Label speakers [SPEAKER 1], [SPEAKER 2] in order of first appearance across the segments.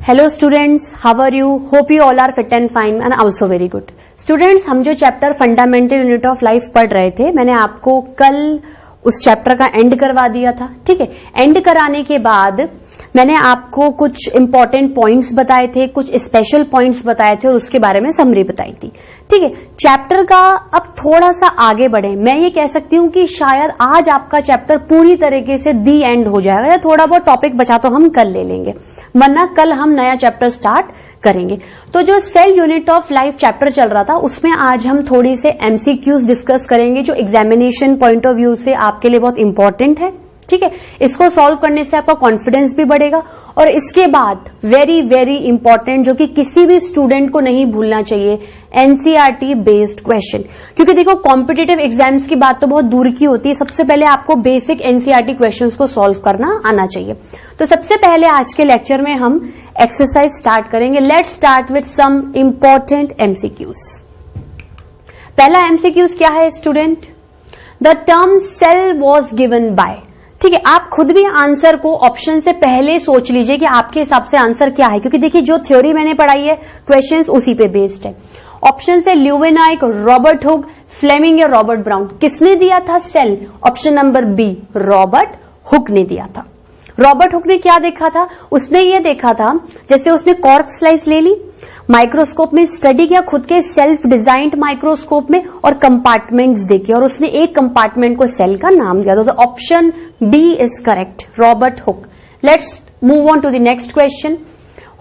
[SPEAKER 1] Hello students, how are you? Hope you all are fit and fine and also very good. Students, हम जो chapter fundamental unit of life पढ़ रहे थे, मैंने आपको कल उस चैप्टर का एंड करवा दिया था। ठीक है, एंड कराने के बाद मैंने आपको कुछ इंपॉर्टेंट पॉइंट्स बताए थे, कुछ स्पेशल पॉइंट्स बताए थे और उसके बारे में समरी बताई थी। ठीक है, चैप्टर का अब थोड़ा सा आगे बढ़े। मैं ये कह सकती हूँ कि शायद आज आपका चैप्टर पूरी तरीके से दी एंड हो जाएगा, या थोड़ा बहुत टॉपिक बचा तो हम कल ले लेंगे, वरना कल हम नया चैप्टर स्टार्ट करेंगे। तो जो cell unit of life chapter चल रहा था, उसमें आज हम थोड़ी से एमसीक्यूज डिस्कस करेंगे जो एग्जामिनेशन पॉइंट ऑफ व्यू से आपके लिए बहुत इंपॉर्टेंट है। ठीक है, इसको सॉल्व करने से आपका कॉन्फिडेंस भी बढ़ेगा। और इसके बाद वेरी वेरी इंपॉर्टेंट, जो कि किसी भी स्टूडेंट को नहीं भूलना चाहिए, एनसीईआरटी बेस्ड क्वेश्चन। क्योंकि देखो, कॉम्पिटिटिव एग्जाम्स की बात तो बहुत दूर की होती है, सबसे पहले आपको बेसिक एनसीईआरटी क्वेश्चंस को सॉल्व करना आना चाहिए। तो सबसे पहले आज के लेक्चर में हम एक्सरसाइज स्टार्ट करेंगे। Let's start with some important MCQs. पहला एमसीक्यूज क्या है student? The term cell was given by. ठीक है, आप खुद भी आंसर को ऑप्शन से पहले सोच लीजिए कि आपके हिसाब से आंसर क्या है, क्योंकि देखिए जो थ्योरी मैंने पढ़ाई है, क्वेश्चंस उसी पे बेस्ड है। ऑप्शन से ल्यूवेनाइक, रॉबर्ट हुक, फ्लेमिंग या रॉबर्ट ब्राउन। किसने दिया था cell? Option number B, Robert Hooke ने दिया था। रॉबर्ट हुक ने क्या देखा था? उसने ये देखा था, जैसे उसने कॉर्क स्लाइस ले ली, माइक्रोस्कोप में स्टडी किया, खुद के सेल्फ डिजाइंड माइक्रोस्कोप में, और कंपार्टमेंट्स देखे, और उसने एक कंपार्टमेंट को सेल का नाम दिया। तो option B is correct, Robert Hooke. Let's move on to the next question.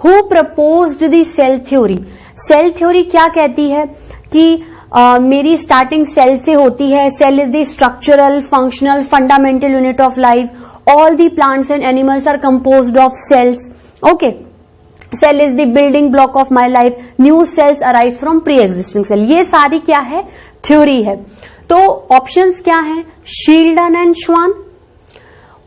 [SPEAKER 1] Who proposed the cell theory? Cell theory क्या कहती है कि मेरी स्टार्टिंग सेल से होती है। Cell is the structural, functional, fundamental unit of life. All the plants and animals are composed of cells. Okay, cell is the building block of my life. New cells arise from pre existing cell. ये सारी क्या है? Theory है। तो options क्या है? Schleiden and Schwann,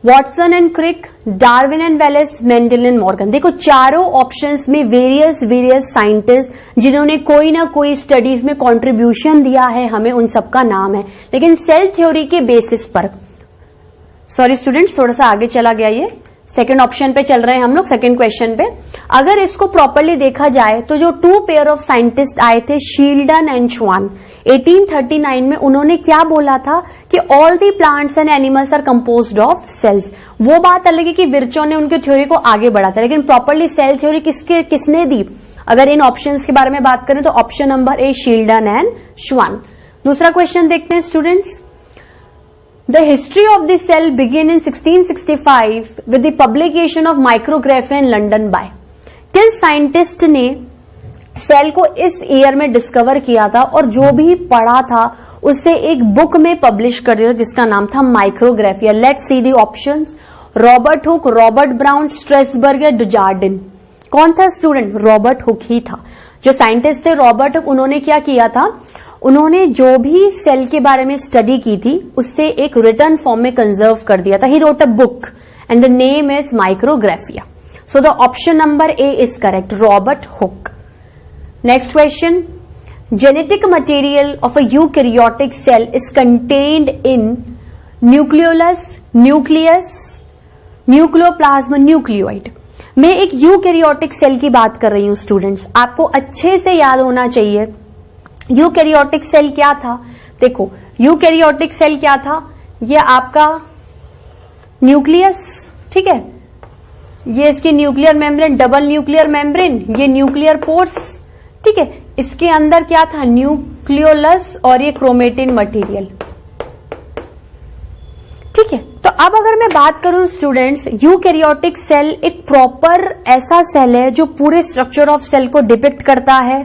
[SPEAKER 1] Watson and Crick, Darwin and Wallace, Mendel and Morgan. देखो, चारों ऑप्शंस में वेरियस साइंटिस्ट जिन्होंने कोई ना कोई स्टडीज में कंट्रीब्यूशन दिया है, हमें उन सबका नाम है। लेकिन सेल थ्योरी के बेसिस पर, सॉरी स्टूडेंट्स, थोड़ा सा आगे चला गया, ये सेकंड ऑप्शन पे चल रहे हैं हम लोग, सेकंड क्वेश्चन पे। अगर इसको प्रॉपरली देखा जाए तो जो टू पेयर ऑफ साइंटिस्ट आए थे, शील्डन एंड श्वान, 1839 में, उन्होंने क्या बोला था कि all the plants and animals are composed of cells. वो बात अलग है कि विर्चो ने उनकी थ्योरी को आगे बढ़ा था, लेकिन प्रॉपरली सेल थ्योरी किसने दी? अगर इन ऑप्शंस के बारे में बात करें तो option number A, Schleiden and श्वान। दूसरा क्वेश्चन देखते हैं students. The history of the cell began in 1665 with the publication of Micrography in London by। किस साइंटिस्ट ने सेल को इस ईयर में डिस्कवर किया था और जो भी पढ़ा था उससे एक बुक में पब्लिश कर दिया जिसका नाम था micrography? Let's see the options. Robert Hooke, Robert brown, Strasberg या डुजार्डिन। कौन था स्टूडेंट? रॉबर्ट हुक ही था। जो साइंटिस्ट थे रॉबर्ट हुक, उन्होंने क्या किया था? उन्होंने जो भी सेल के बारे में स्टडी की थी उससे एक रिटर्न फॉर्म में कंजर्व कर दिया था। He wrote a book and the name is Micrographia. So the option number A is correct, Robert Hooke. Next question. Genetic material of a eukaryotic cell is contained in nucleolus, nucleus, nucleoplasm, nucleoid. मैं एक eukaryotic cell की बात कर रही हूं students, आपको अच्छे से याद होना चाहिए यूकैरियोटिक सेल क्या था। देखो, यूकैरियोटिक सेल क्या था? ये आपका न्यूक्लियस, ठीक है, ये इसकी nuclear membrane, double nuclear membrane, ये न्यूक्लियर पोर्स, ठीक है। इसके अंदर क्या था? न्यूक्लियोलस और ये क्रोमेटिन मटेरियल, ठीक है। तो अब अगर मैं बात करूं स्टूडेंट्स, यूकैरियोटिक सेल एक प्रॉपर ऐसा सेल है जो पूरे स्ट्रक्चर ऑफ सेल को डिपिक्ट करता है,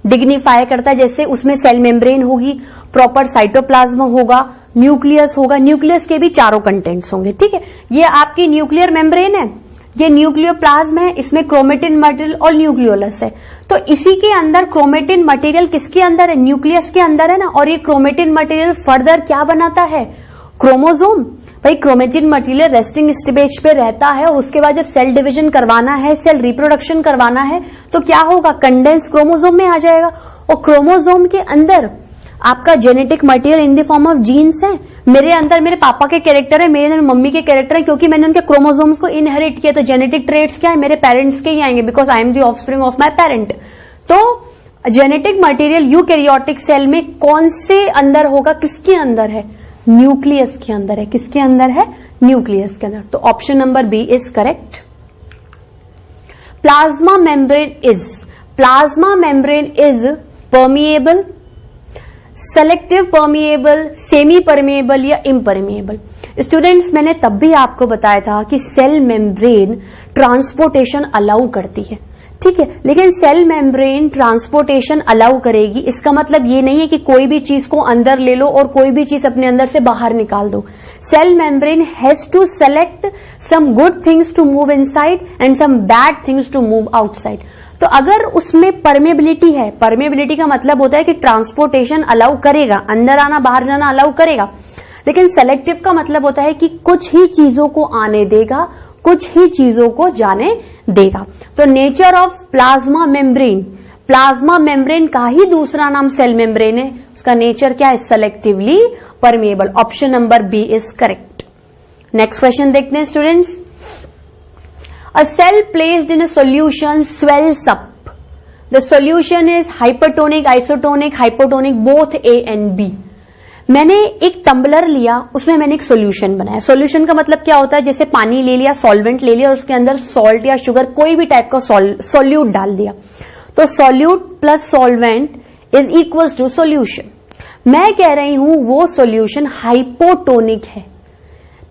[SPEAKER 1] डिग्निफाई करता है। जैसे उसमें सेल मेम्ब्रेन होगी, प्रॉपर साइटोप्लाज्म होगा, न्यूक्लियस होगा, न्यूक्लियस के भी चारों कंटेंट्स होंगे, ठीक है। ये आपकी न्यूक्लियर मेम्ब्रेन है, ये न्यूक्लियोप्लाज्म है, इसमें क्रोमेटिन मटेरियल और न्यूक्लियोलस है। तो इसी के अंदर क्रोमेटिन मटेरियल किसके अंदर है? न्यूक्लियस के अंदर है ना। और ये क्रोमेटिन मटेरियल फर्दर क्या बनाता है? क्रोमोसोम। भाई, क्रोमेटिन मटेरियल रेस्टिंग स्टेज पे रहता है और उसके बाद जब सेल डिवीजन करवाना है, सेल रिप्रोडक्शन करवाना है, तो क्या होगा? कंडेंस क्रोमोसोम में आ जाएगा। और क्रोमोसोम के अंदर आपका genetic material in the form of genes है। मेरे अंदर मेरे पापा के कैरेक्टर है, मेरे अंदर मम्मी के कैरेक्टर है, क्योंकि मैंने उनके क्रोमोसोम्स को इनहेरिट किया। तो जेनेटिक ट्रेट्स क्या है, मेरे पेरेंट्स के ही आएंगे, because I am the offspring of my parent. तो जेनेटिक मटेरियल यूकैरियोटिक सेल में कौन से अंदर होगा, किसके अंदर है, न्यूक्लियस के अंदर है। किसके अंदर है, न्यूक्लियस के अंदर। तो option number B is correct. Plasma membrane is permeable, selective permeable, semi permeable या इम्परमिएबल। स्टूडेंट्स, मैंने तब भी आपको बताया था कि सेल मेम्ब्रेन ट्रांसपोर्टेशन अलाउ करती है, ठीक है, लेकिन सेल मेम्ब्रेन ट्रांसपोर्टेशन अलाउ करेगी, इसका मतलब ये नहीं है कि कोई भी चीज को अंदर ले लो और कोई भी चीज अपने अंदर से बाहर निकाल दो। Cell membrane has to select some good things to move inside and some bad things to move outside. तो अगर उसमें परमेबिलिटी है, परमेबिलिटी का मतलब होता है कि ट्रांसपोर्टेशन अलाउ करेगा, अंदर आना बाहर जाना अलाउ करेगा, लेकिन सेलेक्टिव का मतलब होता है कि कुछ ही चीजों को आने देगा, कुछ ही चीजों को जाने देगा। तो नेचर ऑफ प्लाज्मा मेम्ब्रेन का ही दूसरा नाम सेल मेम्ब्रेन है, उसका नेचर क्या है, selectively permeable. Option number B is correct. Next question देखते हैं students. A cell placed in a solution swells up. The solution is hypertonic, isotonic, hypotonic, both A and B. मैंने एक tumbler लिया, उसमें मैंने एक सॉल्यूशन बनाया। सॉल्यूशन का मतलब क्या होता है, जैसे पानी ले लिया, सॉल्वेंट ले लिया और उसके अंदर सॉल्ट या शुगर कोई भी टाइप का सॉल्यूट डाल दिया। तो solute plus solvent is equals to solution. मैं कह रही हूं वो सॉल्यूशन हाइपोटोनिक है,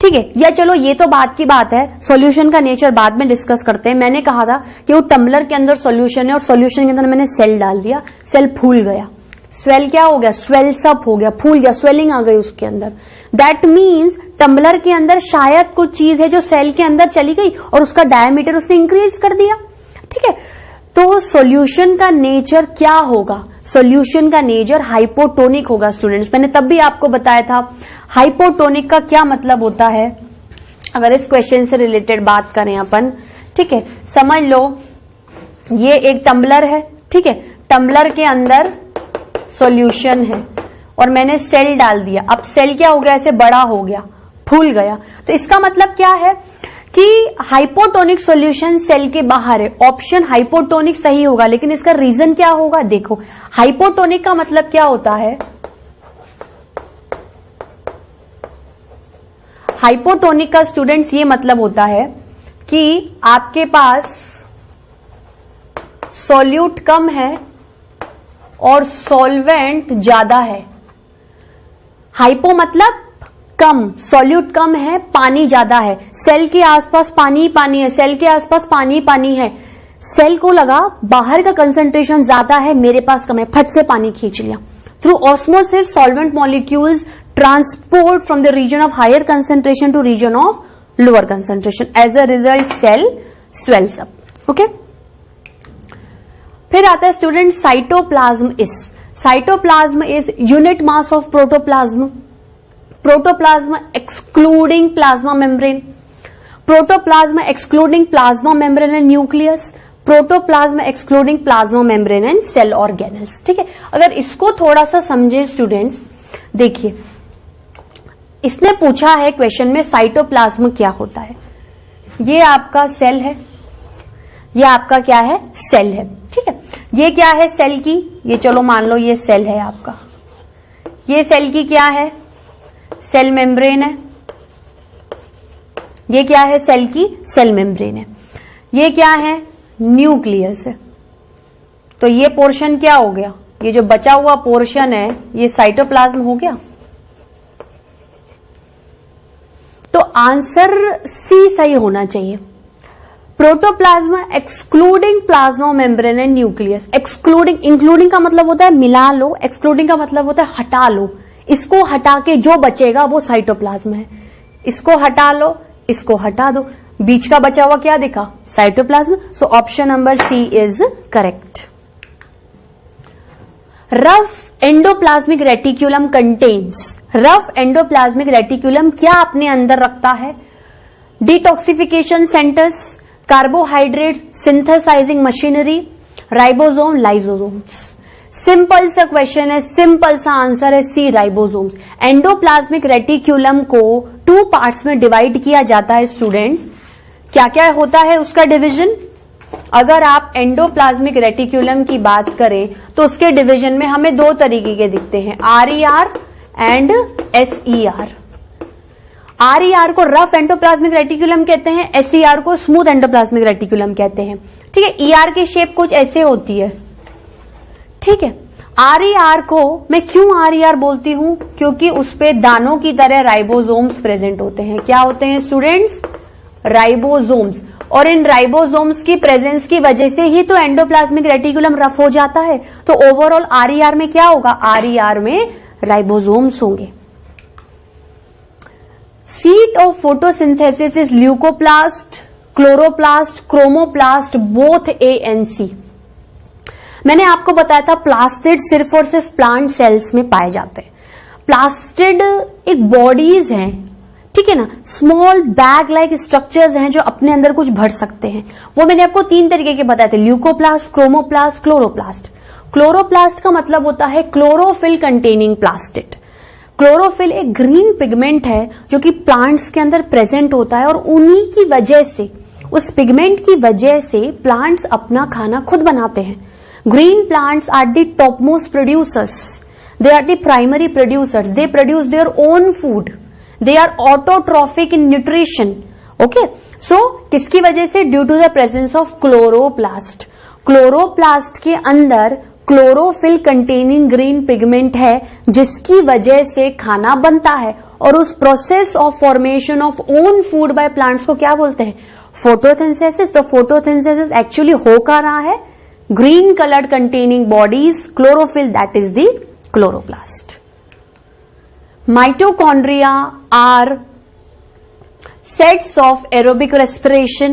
[SPEAKER 1] ठीक है, या चलो ये तो बात की बात है, सॉल्यूशन का नेचर बाद में डिस्कस करते हैं। मैंने कहा था कि वो टम्बलर के अंदर सॉल्यूशन है और सॉल्यूशन के अंदर मैंने सेल डाल दिया, सेल फूल गया, स्वेल क्या हो गया, स्वेल्स अप हो गया, फूल गया, स्वेलिंग आ गई उसके अंदर। दैट मीन्स टम्बलर के अंदर शायद कुछ चीज है जो सेल के अंदर चली गई और उसका डायमीटर उसने इंक्रीज कर दिया, ठीक है। तो सॉल्यूशन का नेचर क्या होगा, सॉल्यूशन का नेचर हाइपोटोनिक होगा स्टूडेंट्स। मैंने तब भी आपको बताया था हाइपोटोनिक का क्या मतलब होता है, अगर इस क्वेश्चन से रिलेटेड बात करें अपन, ठीक है। समझ लो ये एक टम्बलर है, ठीक है, टम्बलर के अंदर सॉल्यूशन है और मैंने सेल डाल दिया। अब सेल क्या हो गया, ऐसे बड़ा हो गया, फूल गया। तो इसका मतलब क्या है कि हाइपोटोनिक सॉल्यूशन सेल के बाहर है। ऑप्शन हाइपोटोनिक सही होगा, लेकिन इसका रीजन क्या होगा, देखो हाइपोटोनिक का मतलब क्या होता है, हाइपोटोनिक का स्टूडेंट्स ये मतलब होता है कि आपके पास सॉल्यूट कम है और सॉल्वेंट ज्यादा है। हाइपो मतलब कम, सॉल्यूट कम है, पानी ज्यादा है। सेल के आसपास पानी ही पानी है, सेल के आसपास पानी ही पानी है। सेल को लगा बाहर का कंसंट्रेशन ज्यादा है, मेरे पास कम है, फट से पानी खींच लिया। Through osmosis solvent molecules transport from the region of higher concentration to region of lower concentration. As a result cell swells up. Okay, फिर आता है student cytoplasm is unit mass of protoplasm. Protoplasm excluding plasma membrane, protoplasm excluding plasma membrane and nucleus, protoplasm excluding plasma membrane and cell organelles, ठीक है। अगर इसको थोड़ा सा समझे स्टूडेंट्स, देखिए इसने पूछा है क्वेश्चन में साइटोप्लाज्म क्या होता है। ये आपका सेल है, ये आपका क्या है, सेल है, ठीक है। ये क्या है सेल की, ये चलो मान लो ये सेल है आपका, ये सेल की क्या है, सेल मेम्ब्रेन है। ये क्या है सेल की, सेल मेम्ब्रेन है। ये क्या है, न्यूक्लियस है। तो ये पोर्शन क्या हो गया, ये जो बचा हुआ पोर्शन है ये साइटोप्लाज्म हो गया। तो आंसर सी सही होना चाहिए। Protoplasm excluding plasma membrane and nucleus. Excluding, including का मतलब होता है मिला लो, एक्सक्लूडिंग का मतलब होता है हटा लो। इसको हटा के जो बचेगा वो साइटोप्लाज्म है। इसको हटा लो, इसको हटा दो, बीच का बचा हुआ क्या दिखा, cytoplasm. So option number C is correct. Rough endoplasmic reticulum contains, rough endoplasmic reticulum क्या अपने अंदर रखता है, detoxification centres, carbohydrate synthesising machinery, ribosome, lysosomes. Simple सा क्वेश्चन है, सिंपल सा आंसर है, सी राइबोसोम्स। एंडोप्लाज्मिक रेटिक्यूलम को 2 पार्ट्स में डिवाइड किया जाता है स्टूडेंट्स। क्या क्या होता है उसका डिवीजन? अगर आप एंडोप्लाज्मिक रेटिक्यूलम की बात करें तो उसके डिवीजन में हमें 2 तरीके के दिखते हैं, आरईआर एंड एसईआर। आरईआर को रफ एंडोप्लाज्मिक रेटिक्यूलम कहते हैं, एसईआर को स्मूथ एंडोप्लाज्मिक रेटिक्यूलम कहते हैं। ठीक है, ईआर की शेप कुछ ऐसे होती है। ठीक है, आरईआर को मैं क्यों आरईआर बोलती हूं? क्योंकि उस पे दानों की तरह राइबोसोम्स प्रेजेंट होते हैं। क्या होते हैं स्टूडेंट्स? राइबोसोम्स। और इन राइबोसोम्स की प्रेजेंस की वजह से ही तो एंडोप्लाज्मिक रेटिकुलम रफ हो जाता है। तो ओवरऑल आरईआर में क्या होगा? आरईआर में राइबोसोम्स होंगे। Seat of photosynthesis is leucoplast, chloroplast, chromoplast, both A and C. मैंने आपको बताया था प्लास्टिड सिर्फ और सिर्फ प्लांट सेल्स में पाए जाते हैं। प्लास्टिड एक बॉडीज हैं, ठीक है ना, स्मॉल बैग लाइक स्ट्रक्चर्स हैं जो अपने अंदर कुछ भर सकते हैं। वो मैंने आपको 3 तरीके के बताए थे, ल्यूकोप्लास्ट, क्रोमोप्लास्ट, क्लोरोप्लास्ट। क्लोरोप्लास्ट का मतलब होता है क्लोरोफिल कंटेनिंग प्लास्टिड। क्लोरोफिल एक ग्रीन पिगमेंट है जो कि प्लांट्स के अंदर प्रेजेंट होता है और उन्हीं की वजह से, उस पिगमेंट की वजह से प्लांट्स अपना खाना खुद बनाते हैं। Green plants are the topmost producers, they are the primary producers, they produce their own food, they are autotrophic in nutrition. Okay, so किसकी वजह से? Due to the presence of chloroplast. Chloroplast के अंदर क्लोरोफिल कंटेनिंग ग्रीन पिगमेंट है जिसकी वजह से खाना बनता है। और उस process of formation of own food by plants को क्या बोलते हैं? फोटोसिंथेसिस। तो फोटोसिंथेसिस एक्चुअली हो क्या रहा है? Green coloured containing bodies, chlorophyll, that is the chloroplast. Mitochondria are sets of aerobic respiration,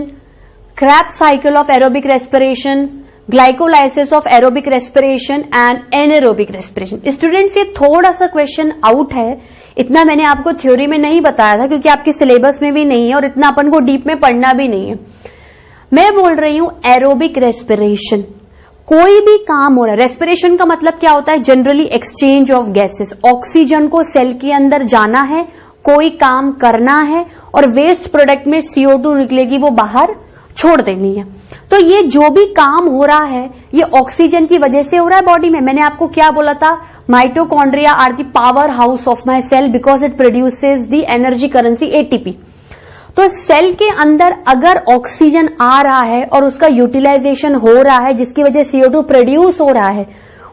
[SPEAKER 1] Krebs cycle of aerobic respiration, glycolysis of aerobic respiration and anaerobic respiration. Students ये थोड़ा सा question out है, इतना मैंने आपको थ्योरी में नहीं बताया था क्योंकि आपके सिलेबस में भी नहीं है और इतना अपन को डीप में पढ़ना भी नहीं है। मैं बोल रही हूं एरोबिक रेस्पिरेशन। कोई भी काम हो रहा है, रेस्पिरेशन का मतलब क्या होता है? Generally exchange of gases. Oxygen को सेल के अंदर जाना है, कोई काम करना है और वेस्ट प्रोडक्ट में CO2 निकलेगी, वो बाहर छोड़ देनी है। तो ये जो भी काम हो रहा है ये ऑक्सीजन की वजह से हो रहा है बॉडी में। मैंने आपको क्या बोला था? Mitochondria are the power house of my cell because it produces the energy currency ATP। तो सेल के अंदर अगर ऑक्सीजन आ रहा है और उसका यूटिलाइजेशन हो रहा है जिसकी वजह से CO2 प्रोड्यूस हो रहा है,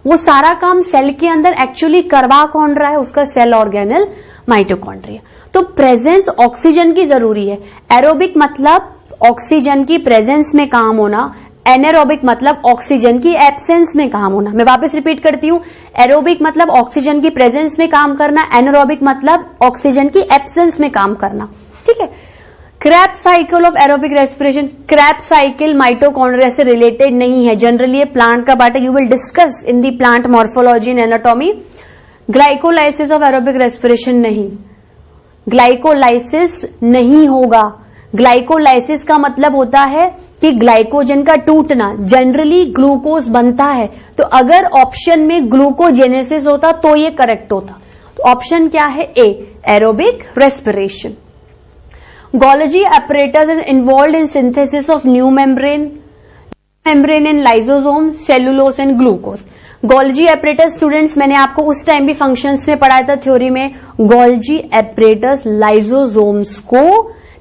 [SPEAKER 1] वो सारा काम सेल के अंदर एक्चुअली करवा कौन रहा है? उसका सेल ऑर्गेनल माइटोकॉन्ड्रिया। तो प्रेजेंस ऑक्सीजन की जरूरी है। एरोबिक मतलब ऑक्सीजन की प्रेजेंस में काम होना, एनारोबिक मतलब ऑक्सीजन की एब्सेंस में काम होना। मैं वापस रिपीट करती हूं, एरोबिक मतलब ऑक्सीजन की प्रेजेंस में काम करना, एनारोबिक मतलब ऑक्सीजन की एब्सेंस में काम करना। ठीक है। Krebs cycle of aerobic respiration, Krebs cycle mitochondria से रिलेटेड नहीं है, जनरली ये प्लांट का पार्ट है। You will discuss in the plant morphology and anatomy. Glycolysis of aerobic respiration नहीं, ग्लाइकोलाइसिस नहीं होगा। ग्लाइकोलाइसिस का मतलब होता है कि ग्लाइकोजन का टूटना। जनरली ग्लूकोज बनता है, तो अगर ऑप्शन में ग्लूकोजेनेसिस होता तो ये करेक्ट होता। तो ऑप्शन क्या है? A, aerobic respiration. Golgi apparatus is involved in synthesis of new membrane in lysosome, cellulose and glucose. Golgi apparatus students मैंने आपको उस टाइम भी फंक्शंस में पढ़ाया था थ्योरी में। Golgi apparatus लाइसोसोम्स को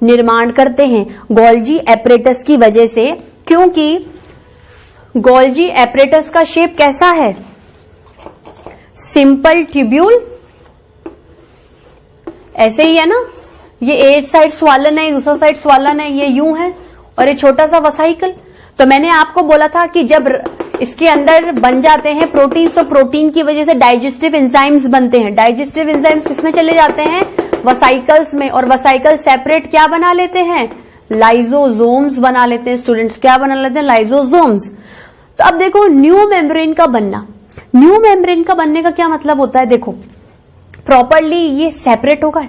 [SPEAKER 1] निर्माण करते हैं। Golgi apparatus की वजह से, क्योंकि Golgi apparatus का शेप कैसा है? सिंपल ट्यूब्यूल, ऐसे ही है ना। ये एक साइड स्वालन है, दूसरा साइड स्वालन है, ये यूं है और ये छोटा सा वसाइकल। तो मैंने आपको बोला था कि जब इसके अंदर बन जाते हैं प्रोटीन, तो प्रोटीन की वजह से डाइजेस्टिव एंजाइम्स बनते हैं। डाइजेस्टिव एंजाइम्स किसमें चले जाते हैं? वसाइकल्स में। और वसाइकल सेपरेट क्या बना लेते हैं? लाइसोसोम्स बना लेते हैं। स्टूडेंट्स क्या बना लेते हैं? लाइसोसोम्स। तो अब देखो न्यू मेम्ब्रेन का बनना। न्यू मेम्ब्रेन का बनने का क्या मतलब होता है? देखो प्रॉपरली ये सेपरेट होगा,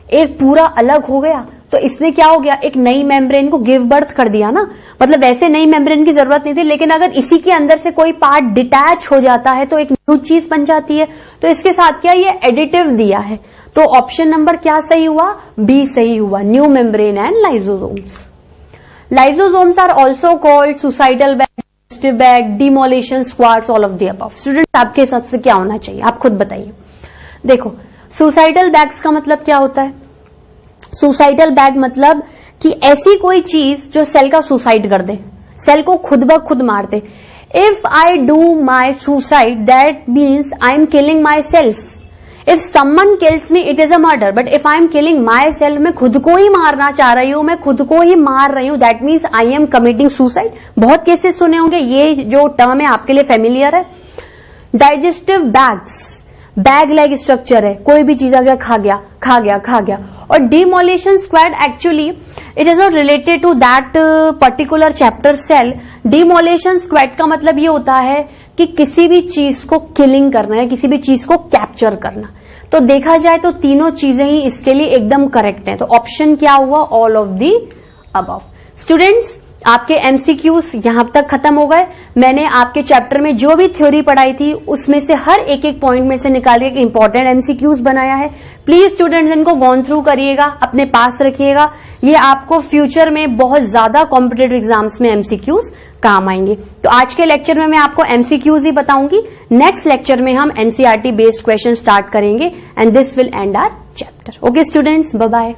[SPEAKER 1] एक पूरा अलग हो गया तो इसने क्या हो गया, एक नई मेम्ब्रेन को गिव बर्थ कर दिया ना, मतलब वैसे नई मेम्ब्रेन की जरूरत नहीं थी, लेकिन अगर इसी के अंदर से कोई पार्ट डिटैच हो जाता है तो एक न्यू चीज बन जाती है। तो इसके साथ क्या ये एडिटिव दिया है, तो ऑप्शन नंबर क्या सही हुआ, बी सही हुआ, new membrane and lysosomes. Lysosomes are also called suicidal bag, bag, demolition squads, all of the above. Student आपके हिसाब से क्या होना चाहिए, आप खुद बताइए। देखो सुसाइडल बैग्स का मतलब क्या होता है, सुसाइडल बैग मतलब कि ऐसी कोई चीज जो सेल का सुसाइड कर दे, सेल को खुद ब खुद मार दे। If I do my suicide that means I am killing myself. If someone kills me it is a murder, but if I am killing myself, मैं खुद को ही मारना चाह रही हूं, मैं खुद को ही मार रही हूं, that means I M committing suicide. बहुत केसेस सुने होंगे, ये जो टर्म है आपके लिए फेमिलियर है। Digestive bags, bag like structure है, कोई भी चीज अगर खा गया। और demolition squad actually it is not related to that particular chapter cell. Demolition squad का मतलब ये होता है कि किसी भी चीज को किलिंग करना है, किसी भी चीज को कैप्चर करना। तो देखा जाए तो तीनों चीजें ही इसके लिए एकदम करेक्ट हैं। तो ऑप्शन क्या हुआ, all of the above. Students आपके एमसीक्यूज यहां तक खत्म हो गए। मैंने आपके चैप्टर में जो भी थ्योरी पढ़ाई थी उसमें से हर एक एक पॉइंट में से निकाल के इंपॉर्टेंट एमसीक्यूज बनाया है। प्लीज स्टूडेंट्स इनको गॉन थ्रू करिएगा, अपने पास रखिएगा, ये आपको फ्यूचर में बहुत ज्यादा कॉम्पिटेटिव एग्जाम्स में एमसीक्यूज काम आएंगे। तो आज के लेक्चर में मैं आपको एमसीक्यूज ही बताऊंगी, नेक्स्ट लेक्चर में हम एनसीईआरटी बेस्ड क्वेश्चन स्टार्ट करेंगे and this will end our chapter. Okay students, bye bye.